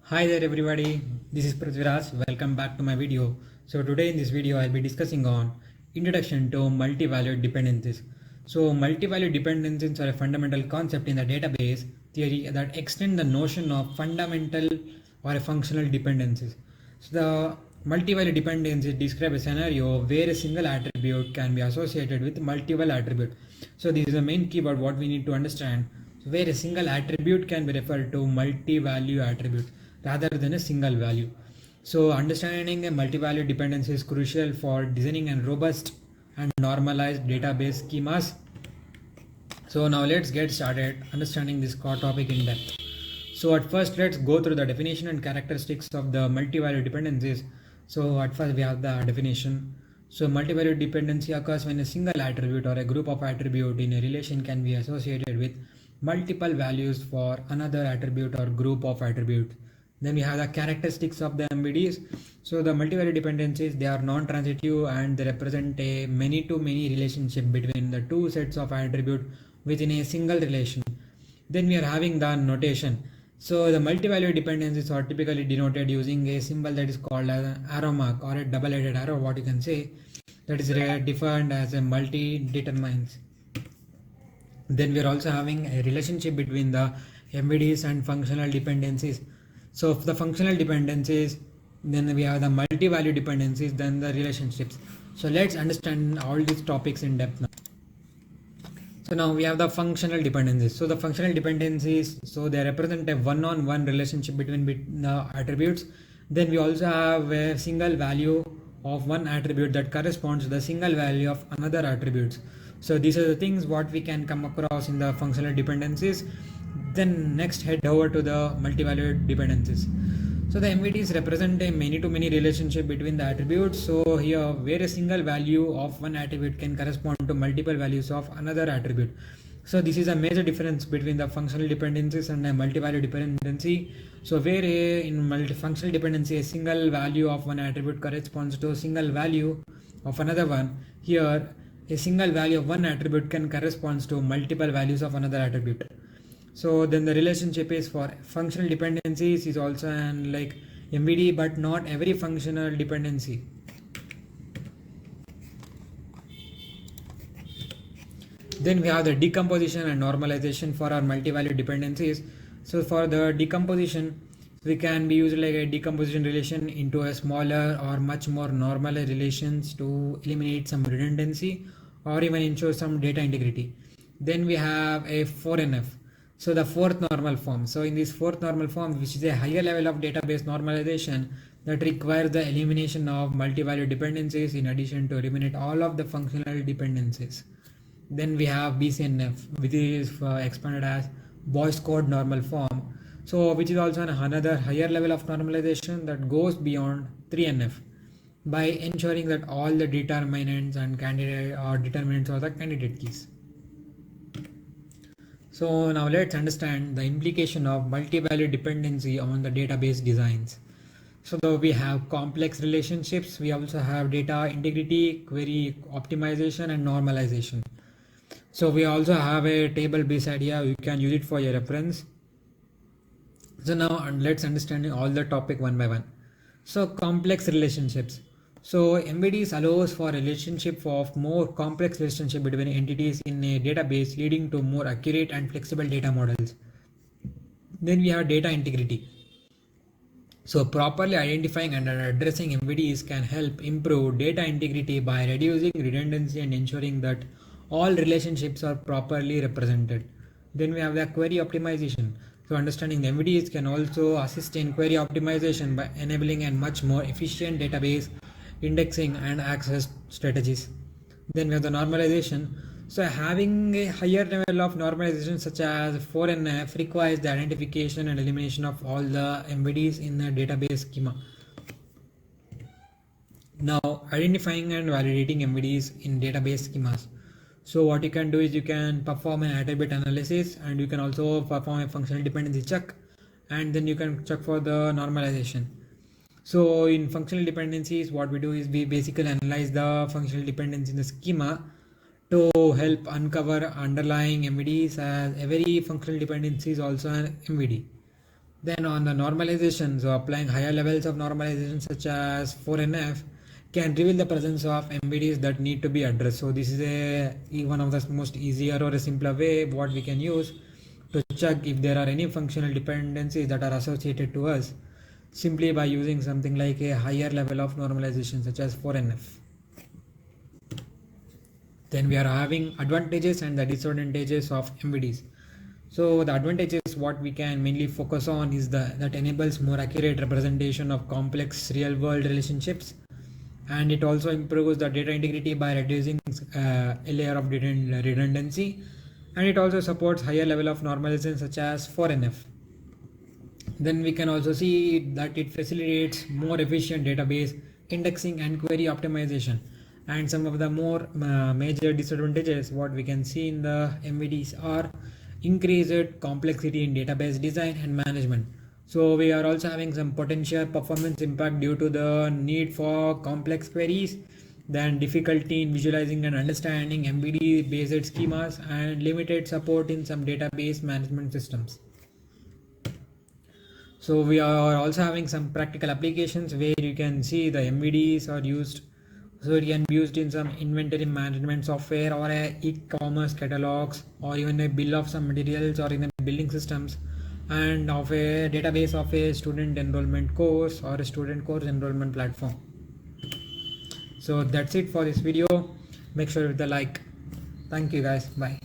Hi there everybody, this is Prithviraj. Welcome back to my video. So today in this video I'll be discussing on introduction to multivalued dependencies. So multivalued dependencies are a fundamental concept in the database theory that extend the notion of fundamental or a functional dependencies. So the multivalued dependencies describe a scenario where a single attribute can be associated with multiple attributes. So this is the main keyword what we need to understand. So where a single attribute can be referred to multi-value attributes rather than a single value. So understanding a multi-value dependency is crucial for designing a robust and normalized database schemas. So now let's get started understanding this core topic in depth. So at first let's go through the definition and characteristics of the multi-value dependencies. So at first we have the definition. So multi-value dependency occurs when a single attribute or a group of attributes in a relation can be associated with multiple values for another attribute or group of attributes. Then we have the characteristics of the MVDs. So the multivalue dependencies, they are non-transitive and they represent a many-to-many relationship between the two sets of attributes within a single relation. Then we are having the notation. So the multivalue dependencies are typically denoted using a symbol that is called as an arrow mark or a double-headed arrow, what you can say, that is defined as a multi-determinants. Then we are also having a relationship between the MVDs and functional dependencies. So for the functional dependencies, then we have the multi-value dependencies, then the relationships. So let's understand all these topics in depth now. So now we have the functional dependencies. So the functional dependencies, so they represent a one-on-one relationship between the attributes. Then we also have a single value of one attribute that corresponds to the single value of another attributes. So these are the things what we can come across in the functional dependencies. Then next head over to the multi-value dependencies. So the MVDs represent a many-to-many relationship between the attributes. So here where a single value of one attribute can correspond to multiple values of another attribute. So this is a major difference between the functional dependencies and a multi-value dependency. So where in multifunctional dependency a single value of one attribute corresponds to a single value of another one, here a single value of one attribute can correspond to multiple values of another attribute. So then the relationship is for functional dependencies is also an like MVD, but not every functional dependency. Then we have the decomposition and normalization for our multi-value dependencies. So for the decomposition, we can be used like a decomposition relation into a smaller or much more normal relations to eliminate some redundancy or even ensure some data integrity. Then we have a 4NF. So the fourth normal form. So in this fourth normal form, which is a higher level of database normalization that requires the elimination of multi-value dependencies in addition to eliminate all of the functional dependencies. Then we have BCNF, which is expanded as Boyce code normal form. So which is also another higher level of normalization that goes beyond 3NF by ensuring that all the determinants and candidate or determinants are the candidate keys. So now let's understand the implication of multi-value dependency on the database designs. So though we have complex relationships, we also have data integrity, query optimization and normalization. So we also have a table beside here, you can use it for your reference. So now let's understand all the topic one by one. So complex relationships. So MVDs allows for a relationship of more complex relationship between entities in a database, leading to more accurate and flexible data models. Then we have data integrity. So properly identifying and addressing MVDs can help improve data integrity by reducing redundancy and ensuring that all relationships are properly represented. Then we have the query optimization. So understanding the MVDs can also assist in query optimization by enabling a much more efficient database indexing and access strategies. Then we have the normalization. So having a higher level of normalization such as 4NF requires the identification and elimination of all the MVDs in the database schema. Now identifying and validating MVDs in database schemas. So what you can do is you can perform an attribute analysis and you can also perform a functional dependency check, and then you can check for the normalization. So in functional dependencies, what we do is we basically analyze the functional dependency in the schema to help uncover underlying MVDs, as every functional dependency is also an MVD. Then on the normalization, so applying higher levels of normalization such as 4NF can reveal the presence of MVDs that need to be addressed. So this is one of the most easier or a simpler way what we can use to check if there are any functional dependencies that are associated to us simply by using something like a higher level of normalization such as 4NF. Then we are having advantages and the disadvantages of MVDs. So the advantages what we can mainly focus on is that enables more accurate representation of complex real world relationships, and it also improves the data integrity by reducing a layer of redundancy, and it also supports higher level of normalization such as 4NF. Then we can also see that it facilitates more efficient database indexing and query optimization. And some of the more major disadvantages what we can see in the MVDs are increased complexity in database design and management. So we are also having some potential performance impact due to the need for complex queries, then difficulty in visualizing and understanding MVD based schemas, and limited support in some database management systems. So we are also having some practical applications where you can see the MVDs are used. So it can be used in some inventory management software or a e-commerce catalogs or even a bill of some materials or in a building systems, and of a database of a student enrollment course or a student course enrollment platform. So that's it for this video. Make sure to hit the like. Thank you guys. Bye.